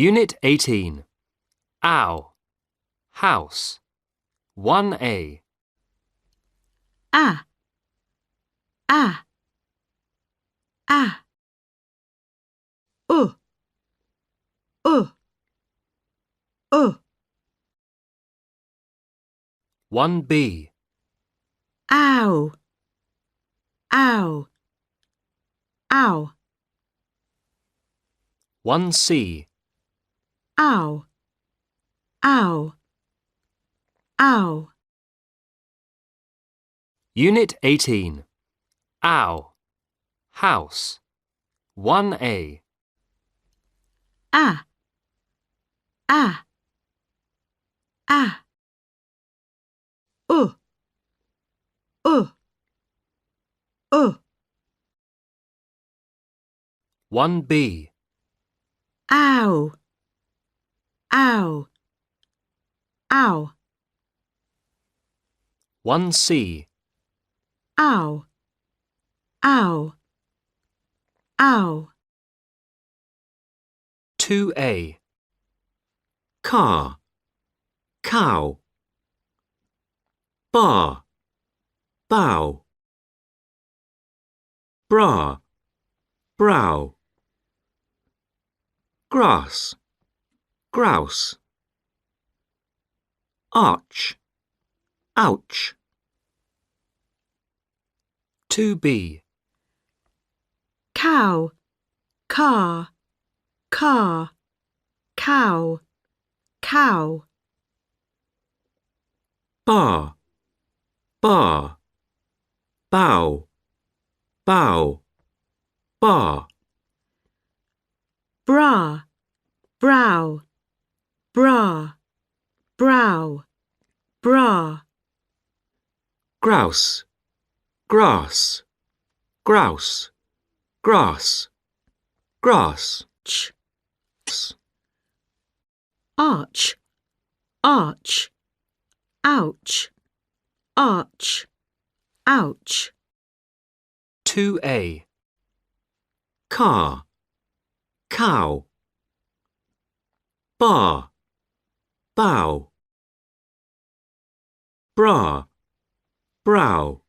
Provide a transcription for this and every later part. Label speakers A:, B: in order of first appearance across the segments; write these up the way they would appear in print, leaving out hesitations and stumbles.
A: Unit 18. Ow. House. 1A.
B: Ah, ah, ah. Uh, uh, uh.
A: 1B.
B: Ow, ow, ow.
A: 1C.
B: Ow, ow, ow.
A: Unit 18. Ow. House. 1A.
B: Ah, ah, ah. Uh, uh, uh.
A: 1B.
B: Ow, ow, ow.
A: 1C.
B: Ow, ow, ow.
A: 2A.
C: Car, cow. Bar, bow. Bra, brow. Grass, grouse. Arch, ouch.
A: 2B.
B: Cow, car, car, cow, cow.
C: Bar, bar. Bow, bow. Bar.
B: Bra, brow, bra, brow, bra.
C: Grouse, grass. Grouse, grass. Grass.
B: Ch. Arch, arch, ouch, arch, ouch.
A: 2A.
C: Car, cow. Bar, bow. Bra, brow.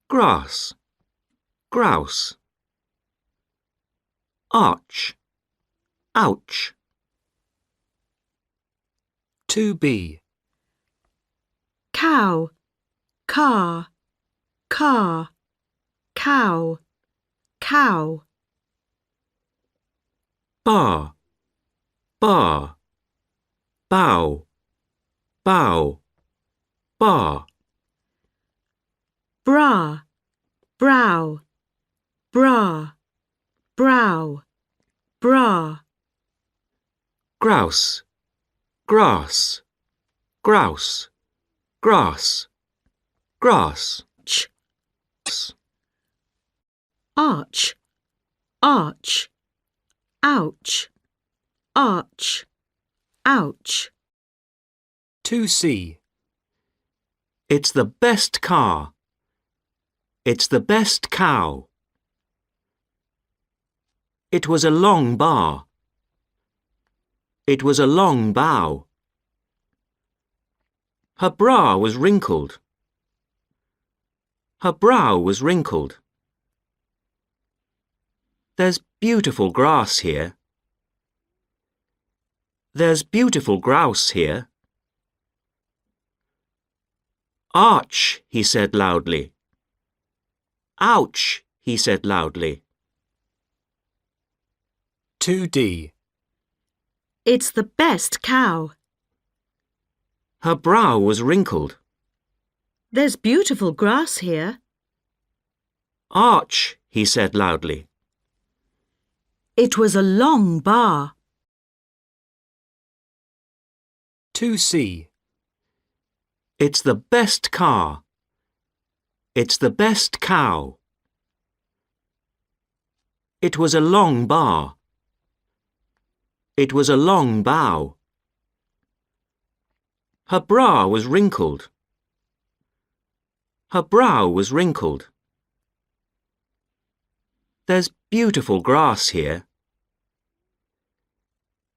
C: Grass, grouse. Arch, ouch.
A: 2B.
B: Cow, car, car, cow, cow.
C: Bar, bar. Bow, bow. Bar.
B: Bra, brow, bra, brow, bra.
C: Grouse, grass. Grouse, grass. Grass.
B: Ch. Arch, arch, ouch, arch, ouch.
A: 2C.
C: It's the best car. It's the best cow. It was a long bar. It was a long bow. Her bra was wrinkled. Her brow was wrinkled. There's beautiful grass here. There's beautiful grouse here. Arch, he said loudly. Ouch, he said loudly.
A: 2D.
B: It's the best cow.
C: Her brow was wrinkled.
B: There's beautiful grass here.
C: Arch, he said loudly.
B: It was a long bar.
A: 2C.
C: It's the best car. It's the best cow. It was a long bar. It was a long bow. Her bra was wrinkled. Her brow was wrinkled. There's beautiful grass here.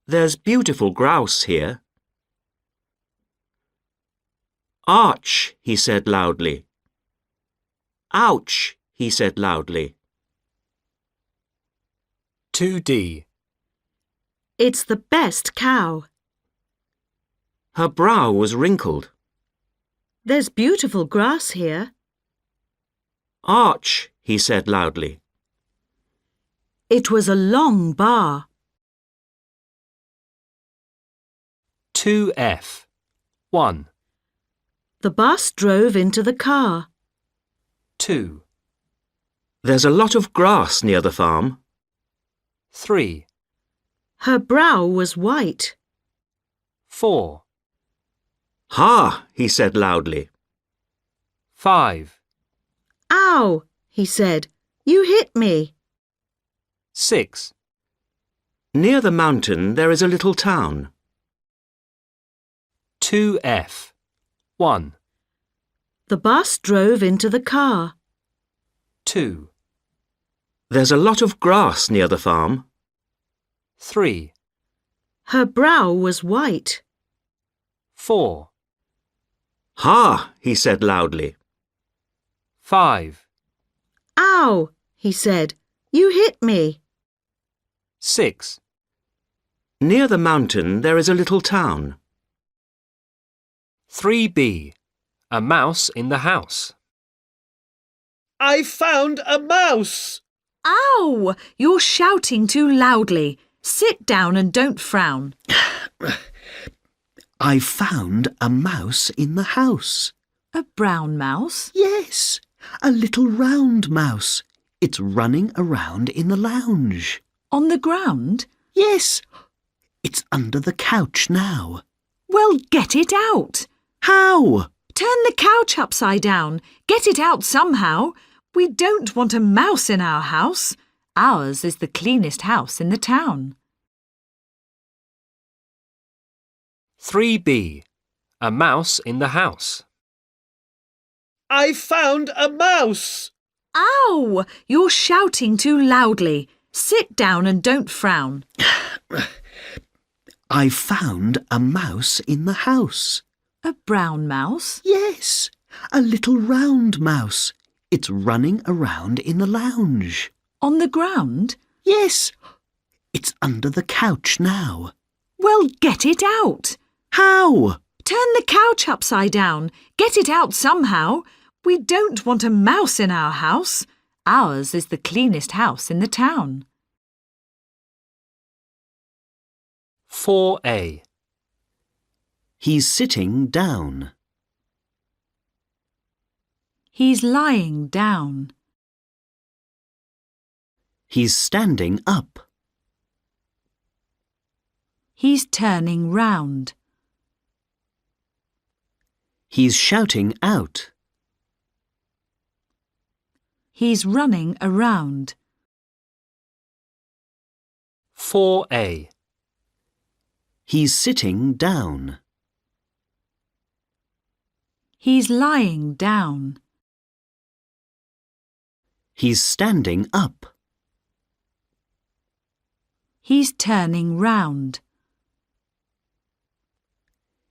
C: There's beautiful grouse here. Arch, he said loudly. Ouch, he said loudly.
A: 2D.
B: It's the best cow.
C: Her brow was wrinkled.
B: There's beautiful grass here.
C: Arch, he said loudly.
B: It was a long bar.
A: 2F. 1,
B: The bus drove into the car.
A: 2,
C: There's a lot of grass near the farm.
A: 3,
B: Her brow was white.
A: 4,
C: Ha, he said loudly.
A: 5,
B: Ow, he said. You hit me.
A: 6,
C: Near the mountain there is a little town.
A: 2F. 1,
B: The bus drove into the car.
A: 2,
C: There's a lot of grass near the farm.
A: 3,
B: Her brow was white.
A: 4,
C: Ha, he said loudly.
A: 5,
B: Ow, he said. You hit me.
A: 6,
C: Near the mountain there is a little town.
A: 3B. A mouse in the house.
D: I found a mouse!
B: Ow! You're shouting too loudly. Sit down and don't frown.
D: I found a mouse in the house.
B: A brown mouse?
D: Yes, a little round mouse. It's running around in the lounge.
B: On the ground?
D: Yes, it's under the couch now.
B: Well, get it out.
D: How?
B: Turn the couch upside down. Get it out somehow. We don't want a mouse in our house. Ours is the cleanest house in the town.
A: 3B. A mouse in the house.
D: I found a mouse!
B: Ow! You're shouting too loudly. Sit down and don't frown.
D: I found a mouse in the house.
B: A brown mouse?
D: Yes, a little round mouse. It's running around in the lounge.
B: On the ground?
D: Yes, it's under the couch now.
B: Well, get it out.
D: How?
B: Turn the couch upside down. Get it out somehow. We don't want a mouse in our house. Ours is the cleanest house in the town.
A: 4A.
D: He's sitting down.
B: He's lying down.
D: He's standing up.
B: He's turning round.
D: He's shouting out.
B: He's running around.
A: 4A.
D: He's sitting down.
B: He's lying down.
D: He's standing up.
B: He's turning round.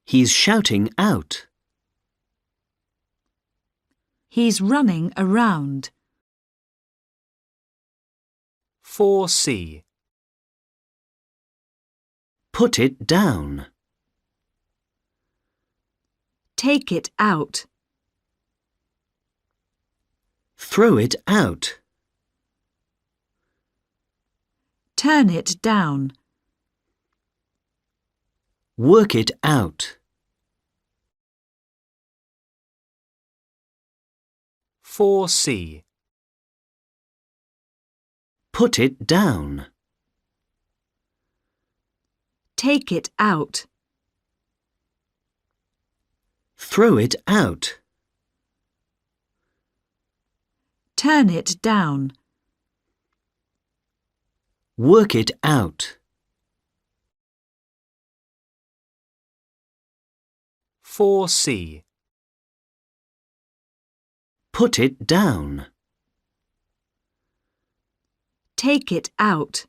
D: He's shouting out.
B: He's running around.
A: 4C.
D: Put it down.
B: Take it out.
D: Throw it out.
B: Turn it down.
D: Work it out.
A: 4C.
D: Put it down.
B: Take it out.
D: Throw it out.
B: Turn it down.
D: Work it out.
A: 4C.
D: Put it down.
B: Take it out.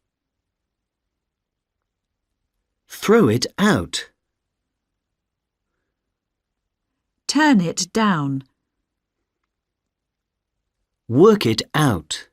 D: Throw it out.
B: Turn it down.
D: Work it out.